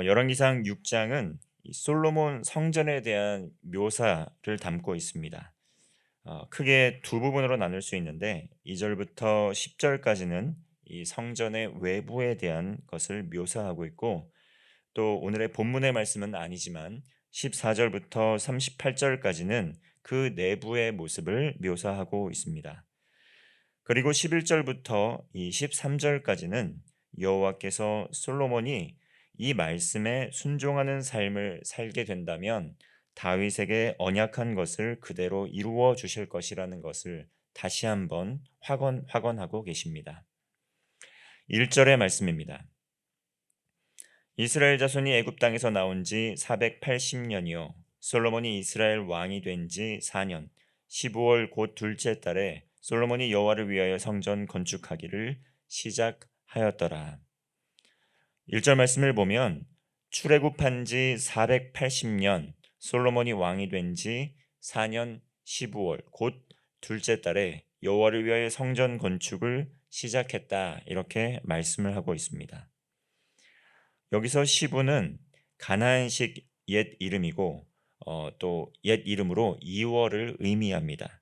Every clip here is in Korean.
열왕기상 6장은 솔로몬 성전에 대한 묘사를 담고 있습니다. 크게 두 부분으로 나눌 수 있는데 2절부터 10절까지는 이 성전의 외부에 대한 것을 묘사하고 있고, 또 오늘의 본문의 말씀은 아니지만 14절부터 38절까지는 그 내부의 모습을 묘사하고 있습니다. 그리고 11절부터 이 13절까지는 여호와께서 솔로몬이 이 말씀에 순종하는 삶을 살게 된다면 다윗에게 언약한 것을 그대로 이루어 주실 것이라는 것을 다시 한번 확언하고 계십니다. 1절의 말씀입니다. 이스라엘 자손이 애굽 땅에서 나온 지 480년이요 솔로몬이 이스라엘 왕이 된 지 4년 15월 곧 둘째 달에 솔로몬이 여호와를 위하여 성전 건축하기를 시작하였더라. 1절 말씀을 보면 출애굽한 지 480년 솔로몬이 왕이 된 지 4년 15월 곧 둘째 달에 여호와를 위하여 성전 건축을 시작했다, 이렇게 말씀을 하고 있습니다. 여기서 시부는 가나안식 옛 이름이고 또 옛 이름으로 2월을 의미합니다.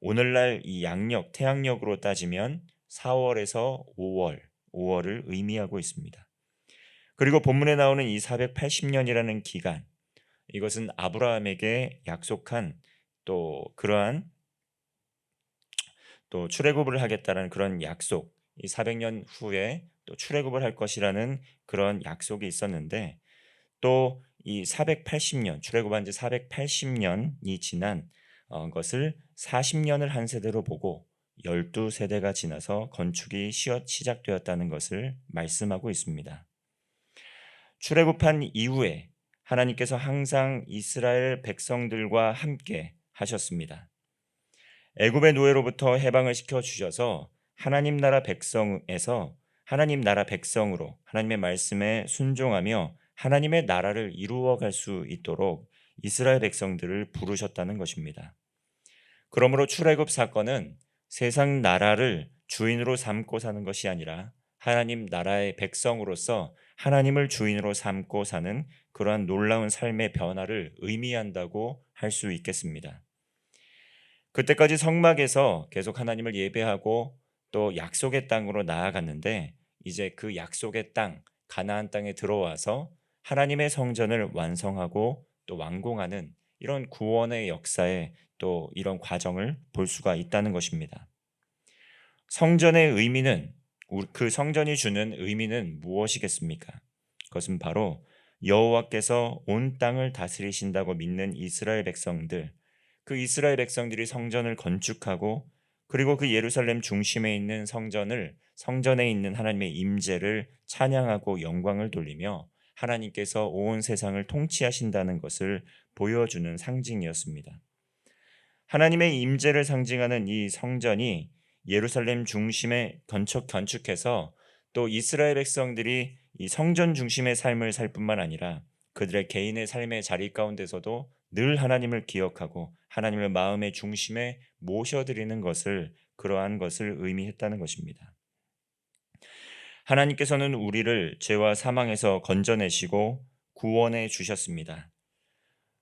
오늘날 이 양력 태양력으로 따지면 4월에서 5월을 의미하고 있습니다. 그리고 본문에 나오는 이 480년이라는 기간, 이것은 아브라함에게 약속한 또 그러한 또 출애굽을 하겠다는 그런 약속, 이 400년 후에 또 출애굽을 할 것이라는 그런 약속이 있었는데, 또 이 480년 출애굽한 지 480년이 지난 것을 40년을 한 세대로 보고 12세대가 지나서 건축이 시작되었다는 것을 말씀하고 있습니다. 출애굽한 이후에 하나님께서 항상 이스라엘 백성들과 함께 하셨습니다. 애굽의 노예로부터 해방을 시켜 주셔서 하나님 나라 백성에서 하나님 나라 백성으로 하나님의 말씀에 순종하며 하나님의 나라를 이루어 갈 수 있도록 이스라엘 백성들을 부르셨다는 것입니다. 그러므로 출애굽 사건은 세상 나라를 주인으로 삼고 사는 것이 아니라 하나님 나라의 백성으로서 하나님을 주인으로 삼고 사는 그러한 놀라운 삶의 변화를 의미한다고 할 수 있겠습니다. 그때까지 성막에서 계속 하나님을 예배하고 또 약속의 땅으로 나아갔는데, 이제 그 약속의 땅, 가나안 땅에 들어와서 하나님의 성전을 완성하고 또 완공하는 이런 구원의 역사에 또 이런 과정을 볼 수가 있다는 것입니다. 성전의 의미는, 그 성전이 주는 의미는 무엇이겠습니까? 그것은 바로 여호와께서 온 땅을 다스리신다고 믿는 이스라엘 백성들, 그 이스라엘 백성들이 성전을 건축하고 그리고 그 예루살렘 중심에 있는 성전에 있는 하나님의 임재를 찬양하고 영광을 돌리며 하나님께서 온 세상을 통치하신다는 것을 보여주는 상징이었습니다. 하나님의 임재를 상징하는 이 성전이 예루살렘 중심에 건축해서 또 이스라엘 백성들이 이 성전 중심의 삶을 살 뿐만 아니라 그들의 개인의 삶의 자리 가운데서도 늘 하나님을 기억하고 하나님을 마음의 중심에 모셔드리는 것을, 그러한 것을 의미했다는 것입니다. 하나님께서는 우리를 죄와 사망에서 건져내시고 구원해 주셨습니다.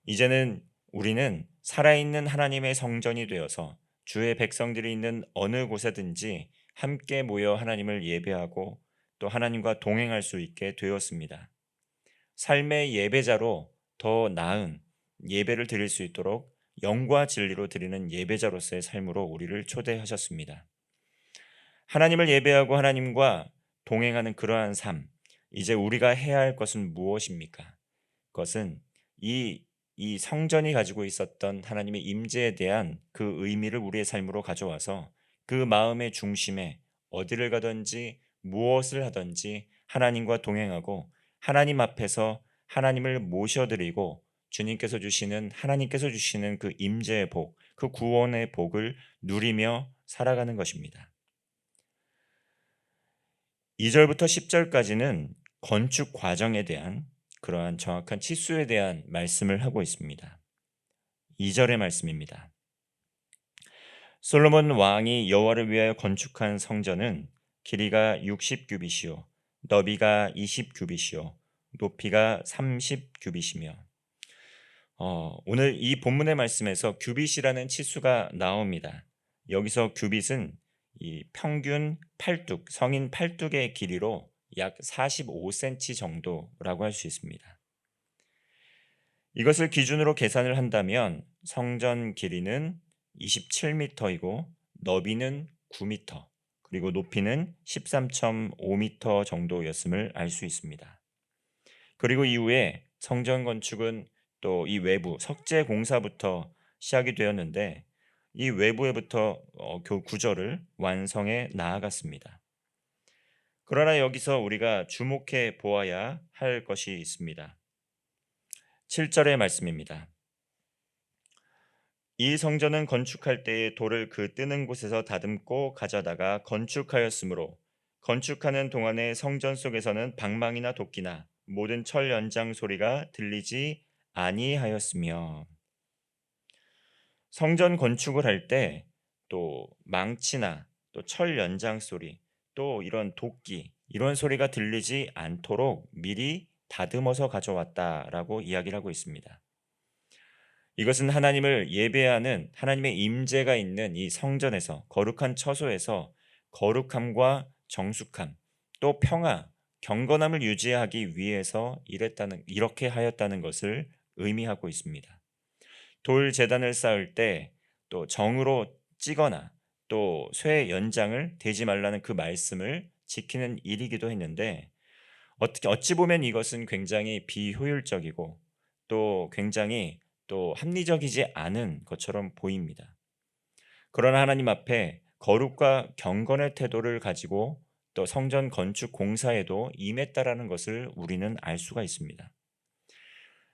이제는 우리는 살아있는 하나님의 성전이 되어서 주의 백성들이 있는 어느 곳에든지 함께 모여 하나님을 예배하고 또 하나님과 동행할 수 있게 되었습니다. 삶의 예배자로 더 나은 예배를 드릴 수 있도록 영과 진리로 드리는 예배자로서의 삶으로 우리를 초대하셨습니다. 하나님을 예배하고 하나님과 동행하는 그러한 삶, 이제 우리가 해야 할 것은 무엇입니까? 그것은 이 성전이 가지고 있었던 하나님의 임재에 대한 그 의미를 우리의 삶으로 가져와서 그 마음의 중심에 어디를 가든지 무엇을 하든지 하나님과 동행하고 하나님 앞에서 하나님을 모셔드리고 하나님께서 주시는 그 임재의 복, 그 구원의 복을 누리며 살아가는 것입니다. 2절부터 10절까지는 건축 과정에 대한 그러한 정확한 치수에 대한 말씀을 하고 있습니다. 2절의 말씀입니다. 솔로몬 왕이 여호와를 위하여 건축한 성전은 길이가 60규빗이요 너비가 20규빗이요 높이가 30규빗이며 오늘 이 본문의 말씀에서 규빗이라는 치수가 나옵니다. 여기서 규빗은 이 평균 팔뚝, 성인 팔뚝의 길이로 약 45cm 정도라고 할 수 있습니다. 이것을 기준으로 계산을 한다면 성전 길이는 27m이고 너비는 9m, 그리고 높이는 13.5m 정도였음을 알 수 있습니다. 그리고 이후에 성전 건축은 또 이 외부 석재 공사부터 시작이 되었는데 이 외부에부터 구조를 완성해 나아갔습니다. 그러나 여기서 우리가 주목해 보아야 할 것이 있습니다. 7절의 말씀입니다. 이 성전은 건축할 때에 돌을 그 뜨는 곳에서 다듬고 가져다가 건축하였으므로 건축하는 동안에 성전 속에서는 방망이나 도끼나 모든 철 연장 소리가 들리지 아니하였으며, 성전 건축을 할 때 또 망치나 또 철 연장 소리, 또 이런 도끼 이런 소리가 들리지 않도록 미리 다듬어서 가져왔다라고 이야기를 하고 있습니다. 이것은 하나님을 예배하는 하나님의 임재가 있는 이 성전에서, 거룩한 처소에서 거룩함과 정숙함, 또 평화, 경건함을 유지하기 위해서 이렇게 하였다는 것을 의미하고 있습니다. 돌 제단을 쌓을 때 또 정으로 찌거나 또 쇠 연장을 대지 말라는 그 말씀을 지키는 일이기도 했는데, 어찌 보면 이것은 굉장히 비효율적이고 또 굉장히 또 합리적이지 않은 것처럼 보입니다. 그러나 하나님 앞에 거룩과 경건의 태도를 가지고 또 성전 건축 공사에도 임했다라는 것을 우리는 알 수가 있습니다.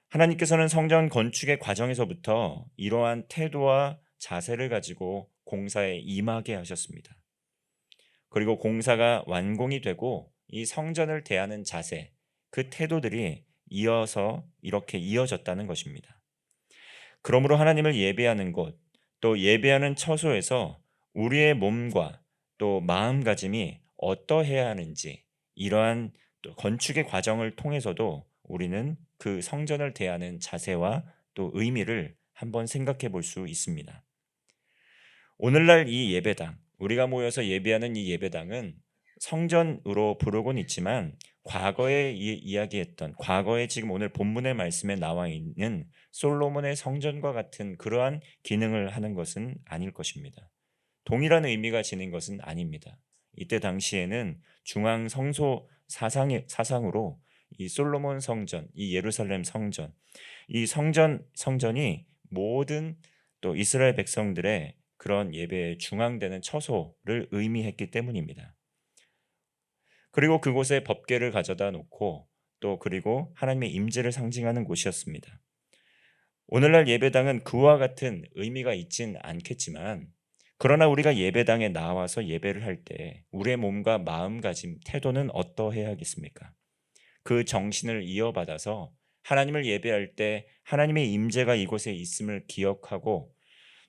하나님께서는 성전 건축의 과정에서부터 이러한 태도와 자세를 가지고 공사에 임하게 하셨습니다. 그리고 공사가 완공이 되고 이 성전을 대하는 자세, 그 태도들이 이어서 이렇게 이어졌다는 것입니다. 그러므로 하나님을 예배하는 곳, 또 예배하는 처소에서 우리의 몸과 또 마음가짐이 어떠해야 하는지, 이러한 또 건축의 과정을 통해서도 우리는 그 성전을 대하는 자세와 또 의미를 한번 생각해 볼 수 있습니다. 오늘날 이 예배당, 우리가 모여서 예배하는 이 예배당은 성전으로 부르곤 있지만 과거에 이야기했던, 과거에 지금 오늘 본문의 말씀에 나와 있는 솔로몬의 성전과 같은 그러한 기능을 하는 것은 아닐 것입니다. 동일한 의미가 지닌 것은 아닙니다. 이때 당시에는 중앙 성소 사상으로 이 솔로몬 성전, 이 예루살렘 성전, 이 성전이 모든 또 이스라엘 백성들의 그런 예배의 중앙되는 처소를 의미했기 때문입니다. 그리고 그곳에 법궤를 가져다 놓고 또 그리고 하나님의 임재를 상징하는 곳이었습니다. 오늘날 예배당은 그와 같은 의미가 있진 않겠지만, 그러나 우리가 예배당에 나와서 예배를 할 때 우리의 몸과 마음가짐, 태도는 어떠해야겠습니까? 그 정신을 이어받아서 하나님을 예배할 때 하나님의 임재가 이곳에 있음을 기억하고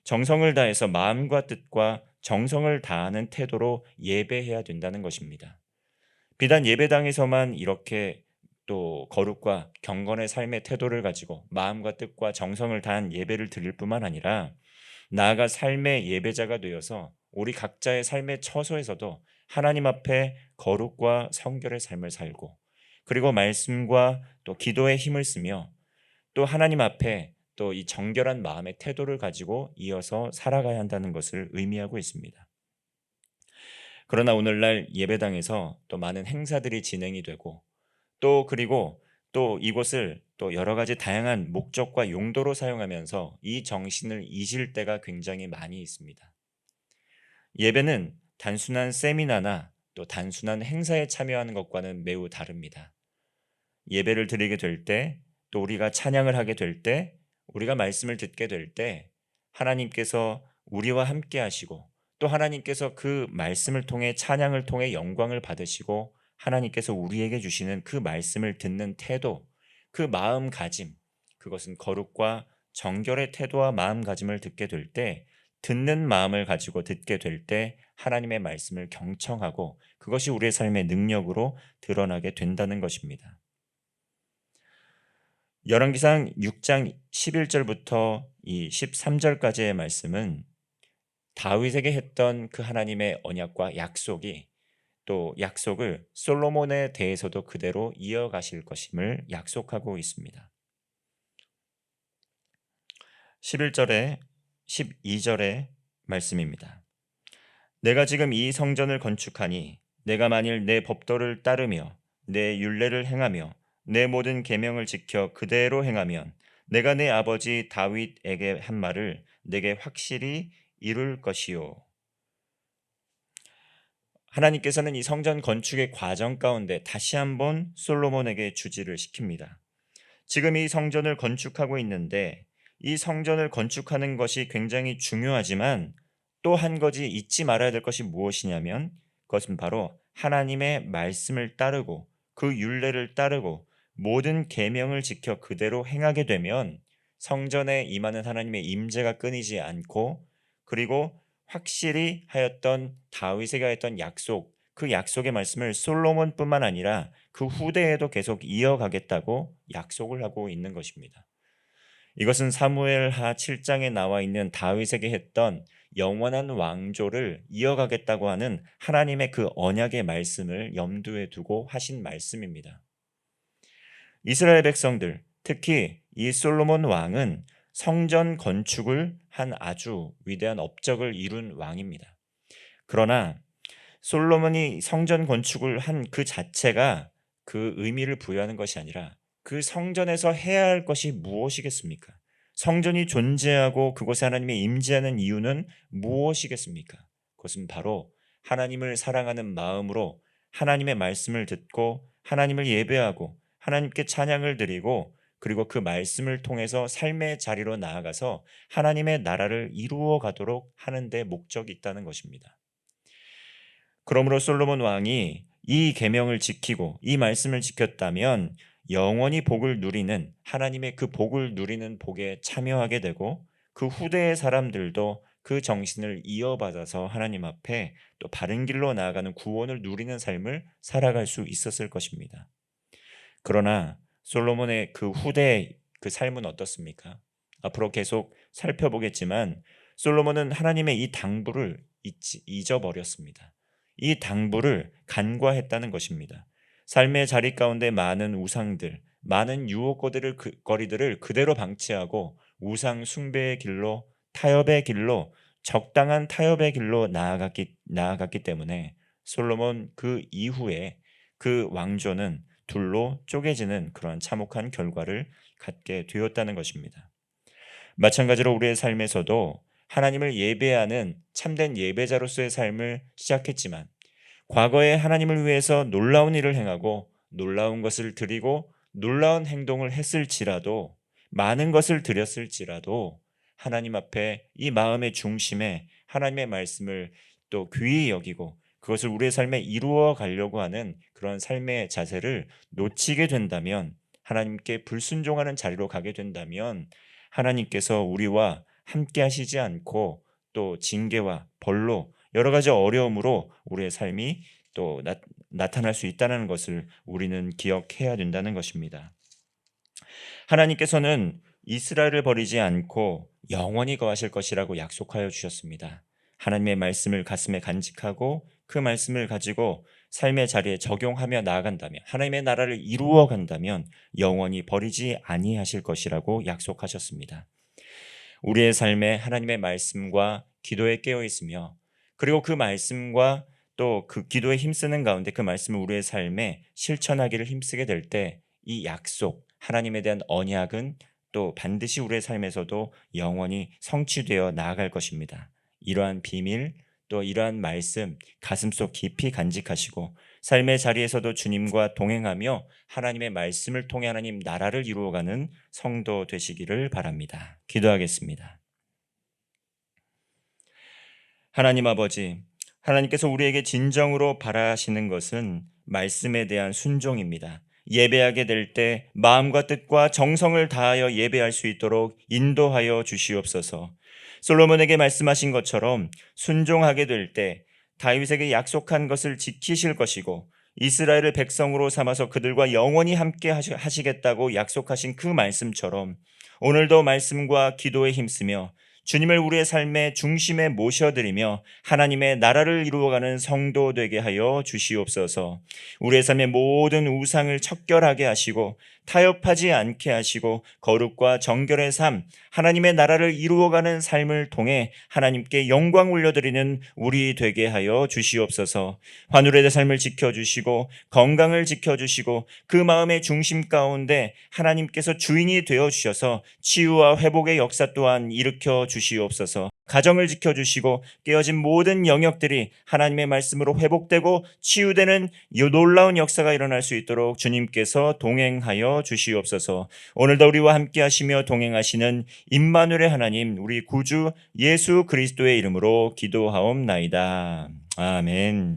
정성을 다해서 마음과 뜻과 정성을 다하는 태도로 예배해야 된다는 것입니다. 비단 예배당에서만 이렇게 또 거룩과 경건의 삶의 태도를 가지고 마음과 뜻과 정성을 다한 예배를 드릴 뿐만 아니라 나아가 삶의 예배자가 되어서 우리 각자의 삶의 처소에서도 하나님 앞에 거룩과 성결의 삶을 살고, 그리고 말씀과 또 기도의 힘을 쓰며 또 하나님 앞에 또 이 정결한 마음의 태도를 가지고 이어서 살아가야 한다는 것을 의미하고 있습니다. 그러나 오늘날 예배당에서 또 많은 행사들이 진행이 되고 또 그리고 또 이곳을 또 여러 가지 다양한 목적과 용도로 사용하면서 이 정신을 잊을 때가 굉장히 많이 있습니다. 예배는 단순한 세미나나 또 단순한 행사에 참여하는 것과는 매우 다릅니다. 예배를 드리게 될 때, 또 우리가 찬양을 하게 될 때, 우리가 말씀을 듣게 될 때 하나님께서 우리와 함께 하시고 또 하나님께서 그 말씀을 통해, 찬양을 통해 영광을 받으시고 하나님께서 우리에게 주시는 그 말씀을 듣는 태도, 그 마음가짐, 그것은 거룩과 정결의 태도와 마음가짐을 듣게 될 때, 듣는 마음을 가지고 듣게 될 때 하나님의 말씀을 경청하고 그것이 우리의 삶의 능력으로 드러나게 된다는 것입니다. 열왕기상 6장 11절부터 이 13절까지의 말씀은 다윗에게 했던 그 하나님의 언약과 약속이 또 약속을 솔로몬에 대해서도 그대로 이어가실 것임을 약속하고 있습니다. 11절에 12절의 말씀입니다. 내가 지금 이 성전을 건축하니 내가 만일 내 법도를 따르며 내 율례를 행하며 내 모든 계명을 지켜 그대로 행하면 내가 내 아버지 다윗에게 한 말을 내게 확실히 이룰 것이요. 하나님께서는 이 성전 건축의 과정 가운데 다시 한번 솔로몬에게 주지를 시킵니다. 지금 이 성전을 건축하고 있는데 이 성전을 건축하는 것이 굉장히 중요하지만 또 한 가지 잊지 말아야 될 것이 무엇이냐면 그것은 바로 하나님의 말씀을 따르고 그 율례를 따르고 모든 계명을 지켜 그대로 행하게 되면 성전에 임하는 하나님의 임재가 끊이지 않고 그리고 확실히 하였던 다윗에게 하였던 약속, 그 약속의 말씀을 솔로몬뿐만 아니라 그 후대에도 계속 이어가겠다고 약속을 하고 있는 것입니다. 이것은 사무엘하 7장에 나와 있는 다윗에게 했던 영원한 왕조를 이어가겠다고 하는 하나님의 그 언약의 말씀을 염두에 두고 하신 말씀입니다. 이스라엘 백성들, 특히 이 솔로몬 왕은 성전 건축을 한 아주 위대한 업적을 이룬 왕입니다. 그러나 솔로몬이 성전 건축을 한 그 자체가 그 의미를 부여하는 것이 아니라 그 성전에서 해야 할 것이 무엇이겠습니까? 성전이 존재하고 그곳에 하나님의 임재하는 이유는 무엇이겠습니까? 그것은 바로 하나님을 사랑하는 마음으로 하나님의 말씀을 듣고 하나님을 예배하고 하나님께 찬양을 드리고 그리고 그 말씀을 통해서 삶의 자리로 나아가서 하나님의 나라를 이루어 가도록 하는 데 목적이 있다는 것입니다. 그러므로 솔로몬 왕이 이 계명을 지키고 이 말씀을 지켰다면 영원히 복을 누리는 하나님의 그 복을 누리는 복에 참여하게 되고 그 후대의 사람들도 그 정신을 이어받아서 하나님 앞에 또 바른 길로 나아가는 구원을 누리는 삶을 살아갈 수 있었을 것입니다. 그러나 솔로몬의 그 후대의 그 삶은 어떻습니까? 앞으로 계속 살펴보겠지만 솔로몬은 하나님의 이 당부를 잊어버렸습니다. 이 당부를 간과했다는 것입니다. 삶의 자리 가운데 많은 우상들, 많은 유혹거리들을 그대로 방치하고 우상 숭배의 길로 타협의 길로 적당한 타협의 길로 나아갔기 때문에 솔로몬 그 이후에 그 왕조는 둘로 쪼개지는 그러한 참혹한 결과를 갖게 되었다는 것입니다. 마찬가지로 우리의 삶에서도 하나님을 예배하는 참된 예배자로서의 삶을 시작했지만 과거에 하나님을 위해서 놀라운 일을 행하고 놀라운 것을 드리고 놀라운 행동을 했을지라도 많은 것을 드렸을지라도 하나님 앞에 이 마음의 중심에 하나님의 말씀을 또 귀히 여기고 그것을 우리의 삶에 이루어 가려고 하는 그런 삶의 자세를 놓치게 된다면 하나님께 불순종하는 자리로 가게 된다면 하나님께서 우리와 함께 하시지 않고 또 징계와 벌로 여러 가지 어려움으로 우리의 삶이 또 나타날 수 있다는 것을 우리는 기억해야 된다는 것입니다. 하나님께서는 이스라엘을 버리지 않고 영원히 거하실 것이라고 약속하여 주셨습니다. 하나님의 말씀을 가슴에 간직하고 그 말씀을 가지고 삶의 자리에 적용하며 나아간다면 하나님의 나라를 이루어 간다면 영원히 버리지 아니하실 것이라고 약속하셨습니다. 우리의 삶에 하나님의 말씀과 기도에 깨어 있으며 그리고 그 말씀과 또 그 기도에 힘쓰는 가운데 그 말씀을 우리의 삶에 실천하기를 힘쓰게 될 때 이 약속, 하나님에 대한 언약은 또 반드시 우리의 삶에서도 영원히 성취되어 나아갈 것입니다. 이러한 비밀, 또 이러한 말씀 가슴속 깊이 간직하시고 삶의 자리에서도 주님과 동행하며 하나님의 말씀을 통해 하나님 나라를 이루어가는 성도 되시기를 바랍니다. 기도하겠습니다. 하나님 아버지, 하나님께서 우리에게 진정으로 바라시는 것은 말씀에 대한 순종입니다. 예배하게 될 때 마음과 뜻과 정성을 다하여 예배할 수 있도록 인도하여 주시옵소서. 솔로몬에게 말씀하신 것처럼 순종하게 될 때 다윗에게 약속한 것을 지키실 것이고 이스라엘을 백성으로 삼아서 그들과 영원히 함께 하시겠다고 약속하신 그 말씀처럼 오늘도 말씀과 기도에 힘쓰며 주님을 우리의 삶의 중심에 모셔드리며 하나님의 나라를 이루어가는 성도 되게 하여 주시옵소서. 우리의 삶의 모든 우상을 척결하게 하시고 타협하지 않게 하시고 거룩과 정결의 삶, 하나님의 나라를 이루어가는 삶을 통해 하나님께 영광 올려드리는 우리 되게 하여 주시옵소서. 환우의 삶을 지켜주시고 건강을 지켜주시고 그 마음의 중심 가운데 하나님께서 주인이 되어주셔서 치유와 회복의 역사 또한 일으켜 주시옵소서. 가정을 지켜주시고 깨어진 모든 영역들이 하나님의 말씀으로 회복되고 치유되는 이 놀라운 역사가 일어날 수 있도록 주님께서 동행하여 주시옵소서. 오늘도 우리와 함께 하시며 동행하시는 임마누엘의 하나님, 우리 구주 예수 그리스도의 이름으로 기도하옵나이다. 아멘.